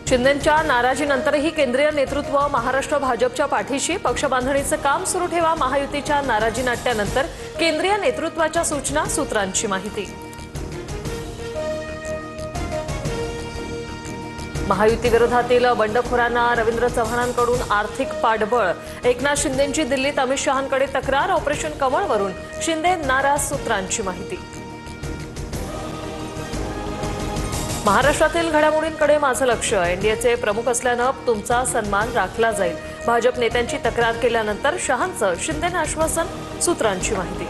शिंदेंच्या नाराजीनंतरही केंद्रीय नेतृत्व महाराष्ट्र भाजपच्या पाठीशी. पक्षबांधणीचं काम सुरू ठेवा. महायुतीच्या नाराजी नाट्यानंतर केंद्रीय नेतृत्वाच्या सूचना. सूत्रांची माहिती. महायुती विरोधातील बंडखोरांना रवींद्र चव्हाणांकडून आर्थिक पाठबळ. एकनाथ शिंदेंची दिल्लीत अमित शहांकडे तक्रार. ऑपरेशन कमळवरून शिंदे नाराज. सूत्रांची माहिती. महाराष्ट्रातील घडामोडींकडे माझं लक्ष. एनडीएचे प्रमुख असल्यानं तुमचा सन्मान राखला जाईल. भाजप नेत्यांची तक्रार केल्यानंतर शहांचं शिंदेंना आश्वासन. सूत्रांची माहिती.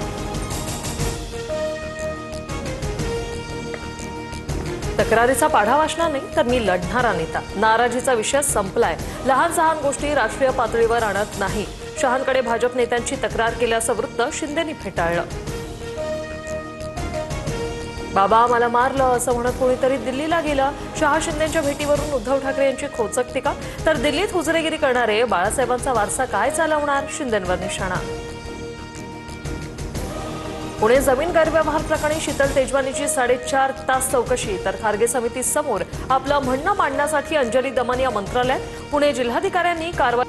तक्रारीचा पाढा वाचणार नाही तर मी लढणारा नेता. नाराजीचा विषय संपलाय. लहान सहान गोष्टी राष्ट्रीय पातळीवर आणत नाही. शहांकडे भाजप नेत्यांची तक्रार केल्याचं वृत्त शिंदेंनी फेटाळलं. बाबा मला मारलं असं म्हणत कोणीतरी दिल्लीला गेलं. शहा शिंदेंच्या भेटीवरून उद्धव ठाकरे यांची खोचक टीका. तर दिल्लीत हुजरेगिरी करणारे बाळासाहेबांचा वारसा काय चालवणार. शिंदेंवर निशाणा. पुणे जमीन गैरव्यवहार प्रकरणी शीतल तेजवानीची 4.5 तास चौकशी. तर खारगे समिती समोर आपलं म्हणणं मांडण्यासाठी अंजली दमनिया मंत्रालयात. पुणे जिल्हाधिकाऱ्यांनी कारवाई.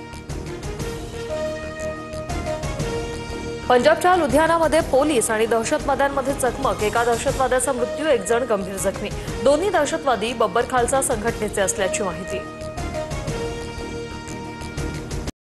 पंजाबच्या लुधियानामध्ये पोलीस आणि दहशतवाद्यांमध्ये चकमक. एका दहशतवाद्याचा मृत्यू. 1 जण गंभीर जखमी. दोन्ही दहशतवादी बब्बर खालसा संघटनेचे असल्याची माहिती.